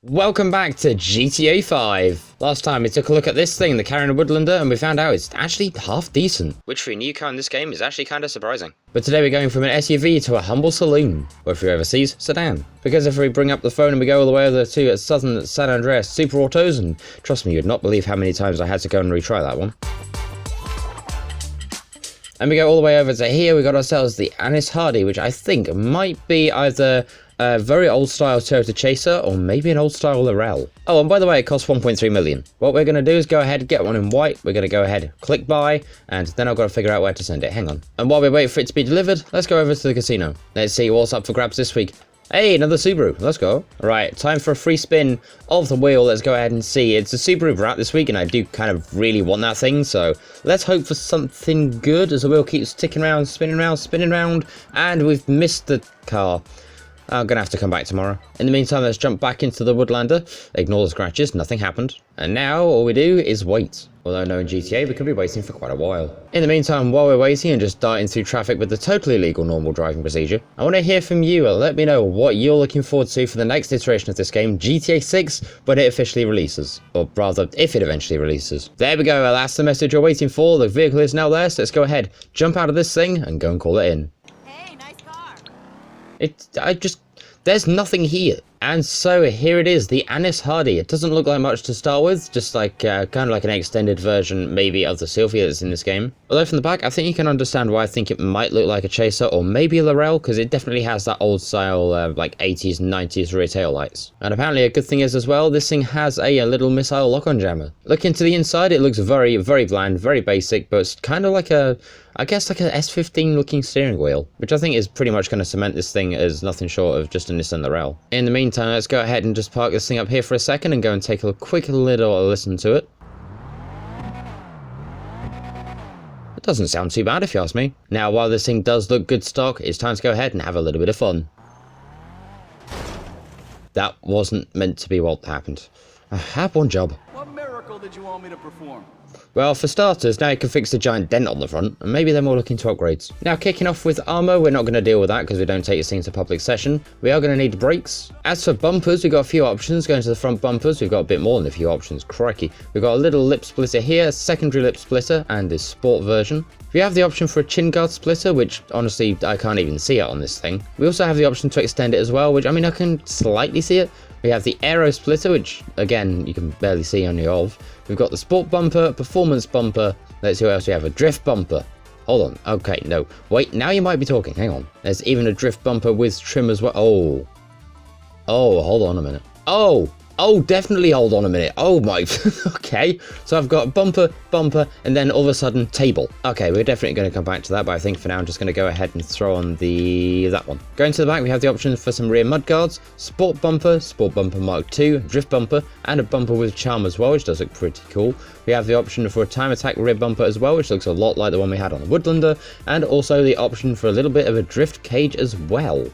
Welcome back to GTA 5. Last time we took a look at this thing, the Carrion Woodlander, and we found out it's actually half decent, which for a new car in this game is actually kind of surprising. But today we're going from an SUV to a humble saloon, or if you're overseas, sedan. Because if we bring up the phone and we go all the way over to Southern San Andreas Super Autos, and trust me, you'd not believe how many times I had to go and retry that one. And we go all the way over to here, we got ourselves the Anis Hardy, which I think might be either a very old style Toyota Chaser or maybe an old style LAUREL. Oh, and by the way, it costs 1.3 million. What we're going to do is go ahead, get one in white. We're going to go ahead, click buy, and then I've got to figure out where to send it. Hang on. And while we wait for it to be delivered, let's go over to the casino. Let's see what's up for grabs this week. Hey, another Subaru. Let's go. Right, time for a free spin of the wheel. Let's go ahead and see. It's a Subaru Brat this week, and I do kind of really want that thing, so let's hope for something good as the wheel keeps ticking around, spinning around, and we've missed the car. I'm going to have to come back tomorrow. In the meantime, let's jump back into the Woodlander. Ignore the scratches, nothing happened. And now all we do is wait. Although knowing GTA, we could be waiting for quite a while. In the meantime, while we're waiting and just darting through traffic with the totally legal normal driving procedure, I want to hear from you and let me know what you're looking forward to for the next iteration of this game, GTA 6, when it officially releases. Or rather, if it eventually releases. There we go, that's the message you're waiting for. The vehicle is now there, so let's go ahead, jump out of this thing and go and call it in. Hey, nice car. There's nothing here. And so here it is, the Anis Hardy. It doesn't look like much to start with, just like kind of like an extended version maybe of the Sylvia that's in this game. Although from the back, I think you can understand why I think it might look like a Chaser or maybe a LAUREL, because it definitely has that old style like 80s, 90s rear tail lights. And apparently a good thing is as well, this thing has a little missile lock-on jammer. Look into the inside, it looks very, very bland, very basic, but it's kind of like I guess like a S15 looking steering wheel, which I think is pretty much going to cement this thing as nothing short of just a Nissan LAUREL. In the meantime, let's go ahead and just park this thing up here for a second and go and take a quick little listen to it. It doesn't sound too bad if you ask me. Now, while this thing does look good stock, it's time to go ahead and have a little bit of fun. That wasn't meant to be what happened. I had one job. What miracle did you want me to perform? Well, for starters, now you can fix the giant dent on the front, and maybe they're more looking to upgrades. Now, kicking off with armor, we're not going to deal with that because we don't take this thing to public session. We are going to need brakes. As for bumpers, we've got a few options. Going to the front bumpers, we've got a bit more than a few options. Crikey. We've got a little lip splitter here, a secondary lip splitter, and this sport version. We have the option for a chin guard splitter, which honestly, I can't even see it on this thing. We also have the option to extend it as well, which I mean, I can slightly see it. We have the aero splitter, which again, you can barely see any of. We've got the sport bumper, performance bumper. Let's see what else we have. A drift bumper. Hold on. Okay, no. Wait, now you might be talking. Hang on. There's even a drift bumper with trim as well. Oh, hold on a minute. Oh, definitely hold on a minute. Oh my, okay. So I've got bumper, and then all of a sudden table. Okay, we're definitely going to come back to that, but I think for now I'm just going to go ahead and throw on that one. Going to the back, we have the option for some rear mudguards, sport bumper Mark II, drift bumper, and a bumper with charm as well, which does look pretty cool. We have the option for a time attack rear bumper as well, which looks a lot like the one we had on the Woodlander, and also the option for a little bit of a drift cage as well.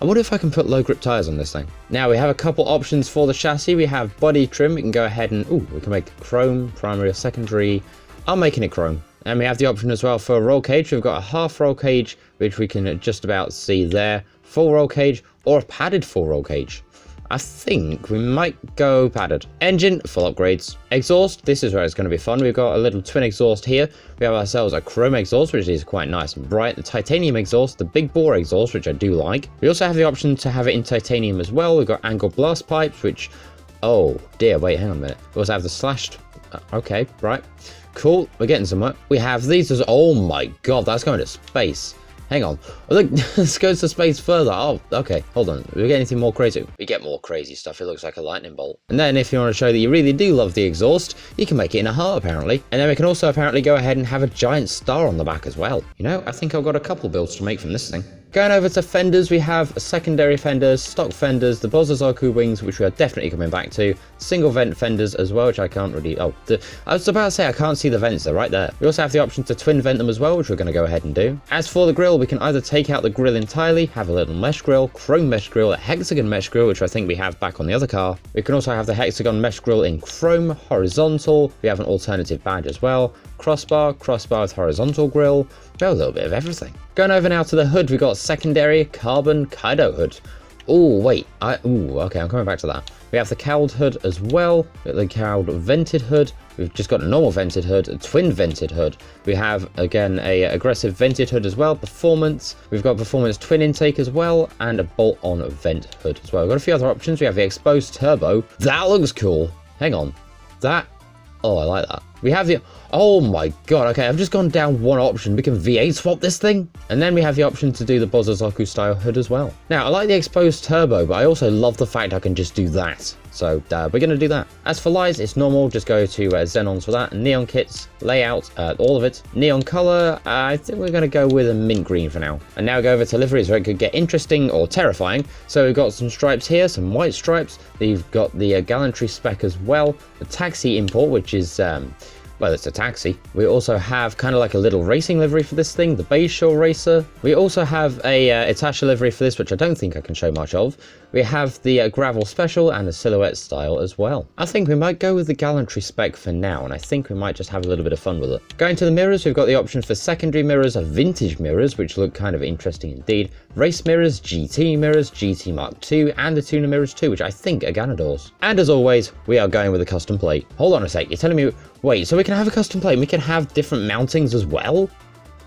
I wonder if I can put low grip tyres on this thing. Now we have a couple options for the chassis. We have body trim. We can go ahead and, we can make chrome, primary or secondary. I'm making it chrome. And we have the option as well for a roll cage. We've got a half roll cage, which we can just about see there. Full roll cage or a padded full roll cage. I think we might go padded. Engine, full upgrades. Exhaust, this is where it's going to be fun. We've got a little twin exhaust here. We have ourselves a chrome exhaust, which is quite nice and bright. The titanium exhaust, the big bore exhaust, which I do like. We also have the option to have it in titanium as well. We've got angled blast pipes, which, oh dear, wait, hang on a minute. We also have the slashed, okay, right. Cool, we're getting somewhere. We have these as, oh my god, that's going to space. Hang on. Oh, look, this goes to space further. Oh, okay. Hold on. Do we get anything more crazy? We get more crazy stuff. It looks like a lightning bolt. And then if you want to show that you really do love the exhaust, you can make it in a heart, apparently. And then we can also apparently go ahead and have a giant star on the back as well. You know, I think I've got a couple builds to make from this thing. Going over to fenders, we have secondary fenders, stock fenders, the Bozazaku wings, which we are definitely coming back to, single vent fenders as well, which I can't really, I was about to say I can't see the vents, they're right there. We also have the option to twin vent them as well, which we're going to go ahead and do. As for the grille, we can either take out the grille entirely, have a little mesh grille, chrome mesh grille, a hexagon mesh grille, which I think we have back on the other car. We can also have the hexagon mesh grille in chrome, horizontal, we have an alternative badge as well, crossbar with horizontal grille, we have a little bit of everything. Going over now to the hood, we got secondary carbon Kaido hood. Oh wait, okay, I'm coming back to that. We have the cowled hood as well, the cowled vented hood. We've just got a normal vented hood, a twin vented hood. We have, again, a aggressive vented hood as well, performance. We've got performance twin intake as well, and a bolt-on vent hood as well. We've got a few other options. We have the exposed turbo. That looks cool. Hang on. That... Oh, I like that. We have the... Oh my god, okay, I've just gone down one option. We can V8 swap this thing. And then we have the option to do the Bozazaku style hood as well. Now, I like the exposed turbo, but I also love the fact I can just do that. So we're going to do that. As for lights, it's normal. Just go to Xenons for that. Neon kits, layout, all of it. Neon color, I think we're going to go with a mint green for now. And now go over to liveries where it could get interesting or terrifying. So we've got some stripes here, some white stripes. We've got the gallantry spec as well. The taxi import, which is... well, it's a taxi. We also have kind of like a little racing livery for this thing, the Bayshore Racer. We also have a Itasha livery for this, which I don't think I can show much of. We have the Gravel Special and the Silhouette style as well. I think we might go with the Gallantry spec for now, and I think we might just have a little bit of fun with it. Going to the mirrors, we've got the option for secondary mirrors, vintage mirrors, which look kind of interesting indeed. Race mirrors, GT Mark II, and the tuner mirrors too, which I think are Ganadors. And as always, we are going with a custom plate. Hold on a sec, you're telling me... Wait, so we can have a custom plate and we can have different mountings as well?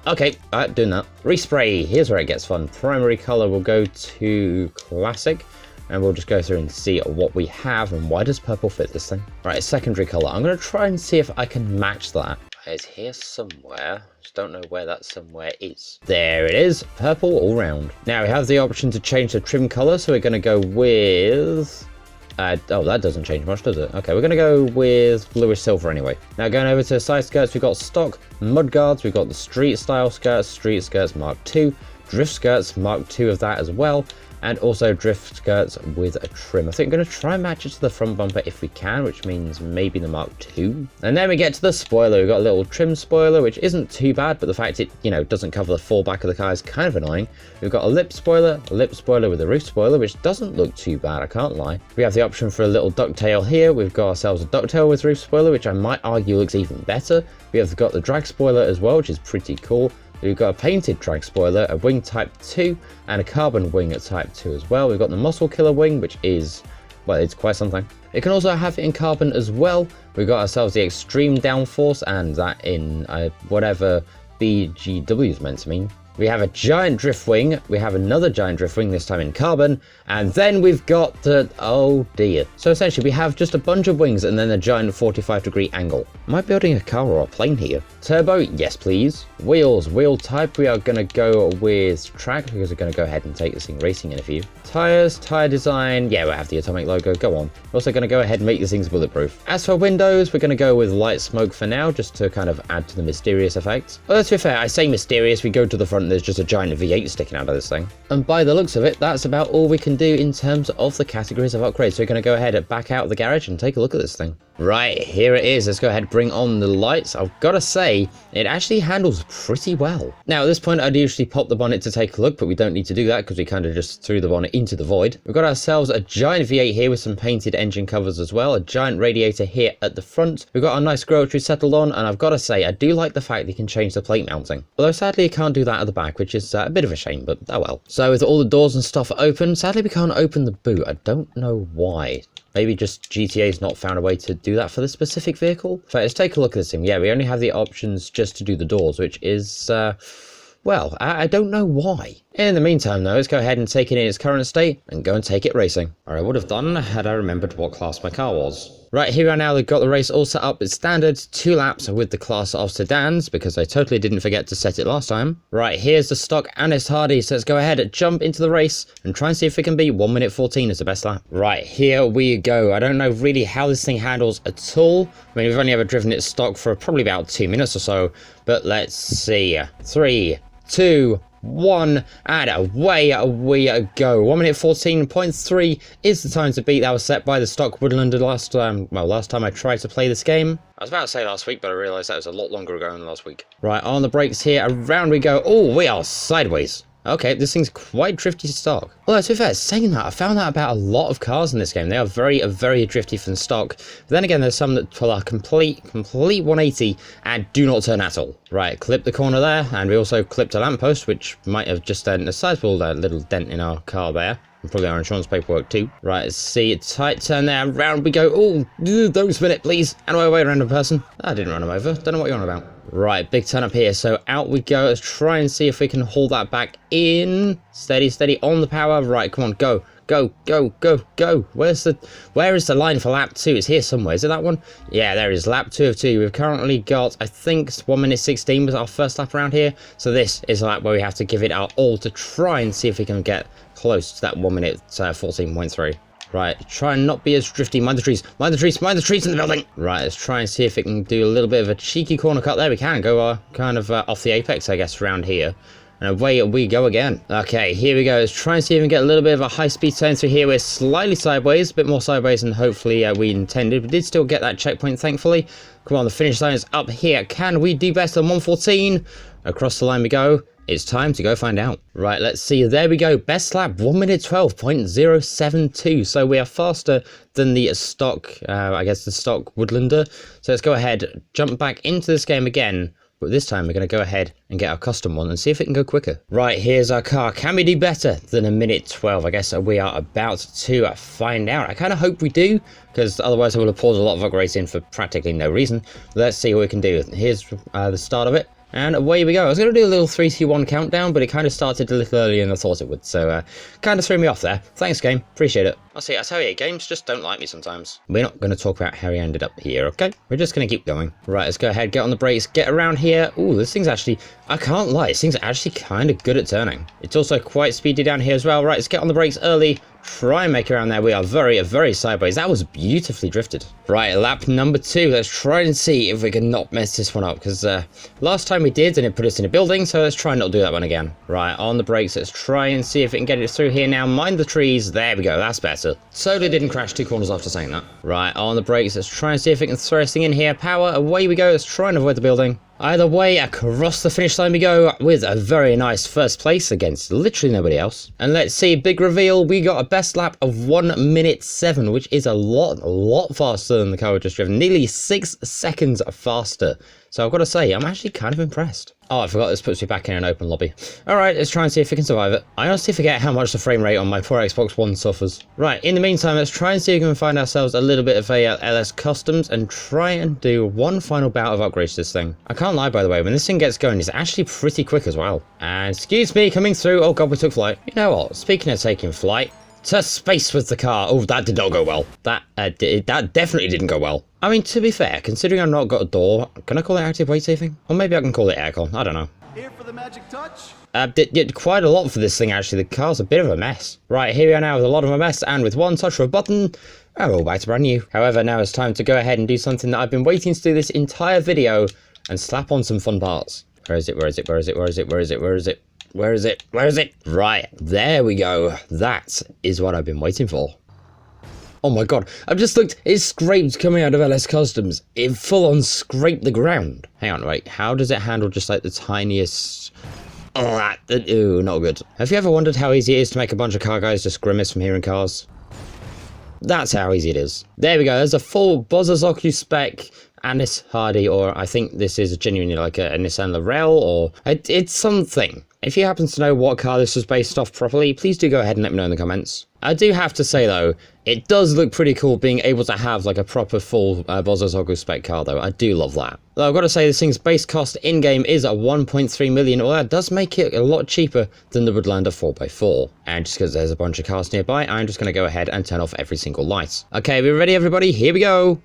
Okay, alright, doing that. Respray, here's where it gets fun. Primary color will go to classic. And we'll just go through and see what we have and why does purple fit this thing. Right, secondary color. I'm going to try and see if I can match that. It's here somewhere. Just don't know where that somewhere is. There it is. Purple all round. Now we have the option to change the trim color. So we're going to go with... oh, that doesn't change much, does it? Okay, we're going to go with bluish silver anyway. Now going over to side skirts, we've got stock mud guards. We've got the street style skirts, street skirts Mark II, drift skirts Mark II of that as well. And also drift skirts with a trim. I think I'm going to try and match it to the front bumper if we can, which means maybe the Mark II. And then we get to the spoiler. We've got a little trim spoiler, which isn't too bad, but the fact it, doesn't cover the full back of the car is kind of annoying. We've got a lip spoiler with a roof spoiler, which doesn't look too bad, I can't lie. We have the option for a little ducktail here. We've got ourselves a ducktail with roof spoiler, which I might argue looks even better. We have got the drag spoiler as well, which is pretty cool. We've got a painted drag spoiler, a wing type 2, and a carbon wing at type 2 as well. We've got the muscle killer wing, which is, well, it's quite something. It can also have it in carbon as well. We've got ourselves the extreme downforce, and that in whatever BGW is meant to mean. We have a giant drift wing. We have another giant drift wing, this time in carbon. And then we've got the... Oh dear. So essentially we have just a bunch of wings and then a giant 45-degree angle. Am I building a car or a plane here? Turbo, yes please. Wheels, wheel type, we are going to go with track because we're going to go ahead and take this thing racing in a few. Tires, tire design, yeah, we'll have the atomic logo, go on. We're also going to go ahead and make these things bulletproof. As for windows, we're going to go with light smoke for now, just to kind of add to the mysterious effect. Well, to be fair, I say mysterious, we go to the front and there's just a giant V8 sticking out of this thing. And by the looks of it, that's about all we can do in terms of the categories of upgrades. So we're going to go ahead and back out of the garage and take a look at this thing. Right, here it is. Let's go ahead and bring on the lights. I've got to say, it actually handles pretty well. Now, at this point, I'd usually pop the bonnet to take a look, but we don't need to do that because we kind of just threw the bonnet into the void. We've got ourselves a giant V8 here with some painted engine covers as well, a giant radiator here at the front. We've got our nice grille tree settled on, and I've got to say, I do like the fact that you can change the plate mounting. Although, sadly, you can't do that at the back, which is a bit of a shame, but oh well. So, with all the doors and stuff open, sadly, we can't open the boot. I don't know why. Maybe just GTA's not found a way to do that for this specific vehicle. So let's take a look at this thing. Yeah, we only have the options just to do the doors, which is, well, I don't know why. In the meantime, though, let's go ahead and take it in its current state and go and take it racing. Or I would have done had I remembered what class my car was. Right, here we are now. We've got the race all set up. It's standard 2 laps with the class of sedans because I totally didn't forget to set it last time. Right, here's the stock and it's hardy. So let's go ahead and jump into the race and try and see if we can beat 1 minute 14 as the best lap. Right, here we go. I don't know really how this thing handles at all. I mean, we've only ever driven it stock for probably about 2 minutes or so, but let's see. 3, 2, 1, and away we go. 1 minute 14.3 is the time to beat. That was set by the stock Woodlander last time I tried to play this game. I was about to say last week, but I realised that was a lot longer ago than last week. Right, on the brakes here, around we go. Oh, we are sideways. Okay, this thing's quite drifty to stock. Although, to be fair, saying that, I found that about a lot of cars in this game. They are very, very drifty from stock. But then again, there's some that pull a complete 180 and do not turn at all. Right, clip the corner there, and we also clipped a lamppost, which might have just done a sizable little dent in our car there. And probably our insurance paperwork too. Right, let's see, a tight turn there, round we go. Oh, don't spin it, please. Out of my way, random person. I didn't run him over, don't know what you're on about. Right, big turn up here, so out we go. Let's try and see if we can haul that back in. Steady, steady, on the power. Right, come on, go. Go, go, go, go. Where is the line for lap 2? It's here somewhere. Is it that one? Yeah, there it is. Lap 2 of 2. We've currently got, I think, 1 minute 16 was our first lap around here. So this is a lap where we have to give it our all to try and see if we can get close to that 1 minute 14.3. Right, try and not be as drifty. Mind the trees, mind the trees, mind the trees in the building. Right, let's try and see if it can do a little bit of a cheeky corner cut. There we can go kind of off the apex, I guess, around here. And away we go again. Okay, here we go. Let's try and see if we can get a little bit of a high-speed turn through here. We're slightly sideways, a bit more sideways than hopefully we intended. We did still get that checkpoint, thankfully. Come on, the finish line is up here. Can we do better than 1:14? Across the line we go. It's time to go find out. Right, let's see. There we go. Best lap, 1 minute 12.072. So we are faster than the stock, I guess the stock Woodlander. So let's go ahead, jump back into this game again. But this time we're going to go ahead and get our custom one and see if it can go quicker. Right, here's our car. Can we do better than 1 minute 12? I guess we are about to find out. I kind of hope we do, because otherwise I will have poured a lot of upgrades in for practically no reason. Let's see what we can do. Here's the start of it. And away we go. I was going to do a little 3, 2, 1 countdown, but it kind of started a little earlier than I thought it would. So kind of threw me off there. Thanks, game. Appreciate it. I tell you, games just don't like me sometimes. We're not going to talk about how he ended up here, okay? We're just going to keep going. Right, let's go ahead, get on the brakes, get around here. Ooh, this thing's actually, I can't lie, this thing's actually kind of good at turning. It's also quite speedy down here as well. Right, let's get on the brakes early. Try and make it around there. We are very, very sideways. That was beautifully drifted. Right, lap number 2. Let's try and see if we can not mess this one up, because last time we did and it put us in a building, so let's try and not do that one again. Right, on the brakes. Let's try and see if we can get it through here now. Mind the trees. There we go. That's better. Totally didn't crash 2 corners after saying that. Right, on the brakes. Let's try and see if we can throw this thing in here. Power. Away we go. Let's try and avoid the building. Either way, across the finish line we go with a very nice first place against literally nobody else. And let's see, big reveal, we got a best lap of 1 minute 7, which is a lot faster than the car we just driven. Nearly 6 seconds faster. So I've got to say, I'm actually kind of impressed. Oh, I forgot this puts me back in an open lobby. Alright, let's try and see if we can survive it. I honestly forget how much the frame rate on my poor Xbox One suffers. Right, in the meantime, let's try and see if we can find ourselves a little bit of a LS Customs and try and do one final bout of upgrades to this thing. I can't lie, by the way, when this thing gets going, it's actually pretty quick as well. And excuse me, coming through. Oh god, we took flight. You know what, speaking of taking flight, to space with the car. Oh, that did not go well. That definitely didn't go well. I mean, to be fair, considering I've not got a door, can I call it active weight saving? Or maybe I can call it aircon, I don't know. Here for the magic touch? Did quite a lot for this thing, actually. The car's a bit of a mess. Right, here we are now with a lot of a mess, and with one touch of a button, we're all back to brand new. However, now it's time to go ahead and do something that I've been waiting to do this entire video, and slap on some fun parts. Where is it, where is it, where is it, where is it, where is it, where is it? Where is it? Where is it? Right, there we go. That is what I've been waiting for. Oh my god, I've just looked, it's scraped coming out of LS Customs. It full on scraped the ground. Hang on, wait, how does it handle just like the tiniest... Oh, ooh, not good. Have you ever wondered how easy it is to make a bunch of car guys just grimace from hearing cars? That's how easy it is. There we go, there's a full Bozazoku spec Anis Hardy, or I think this is genuinely like a Nissan LAUREL, or it's something. If you happen to know what car this was based off properly, please do go ahead and let me know in the comments. I do have to say though, it does look pretty cool being able to have like a proper full Bozazoku spec car though. I do love that. Though I've got to say this thing's base cost in-game is at 1.3 million, well that does make it a lot cheaper than the Woodlander 4x4. And just because there's a bunch of cars nearby, I'm just going to go ahead and turn off every single light. Okay, we ready everybody? Here we go!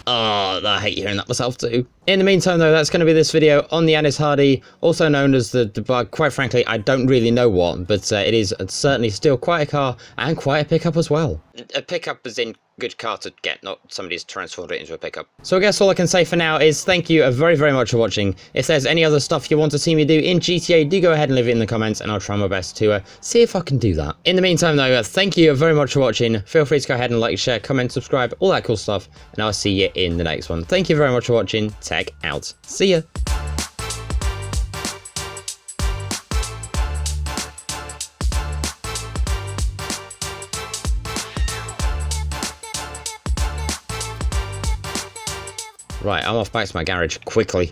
Oh, I hate hearing that myself too. In the meantime though, that's going to be this video on the Anis Hardy, also known as the quite frankly, I don't really know what, but it is certainly still quite a car and quite a pickup as well. A pickup as in good car to get, not somebody's transformed it into a pickup. So I guess all I can say for now is thank you very, very much for watching. If there's any other stuff you want to see me do in GTA, do go ahead and leave it in the comments and I'll try my best to see if I can do that. In the meantime though, thank you very much for watching. Feel free to go ahead and like, share, comment, subscribe, all that cool stuff, and I'll see you in the next one. Thank you very much for watching. Tech out. See ya. Right, I'm off back to my garage, quickly.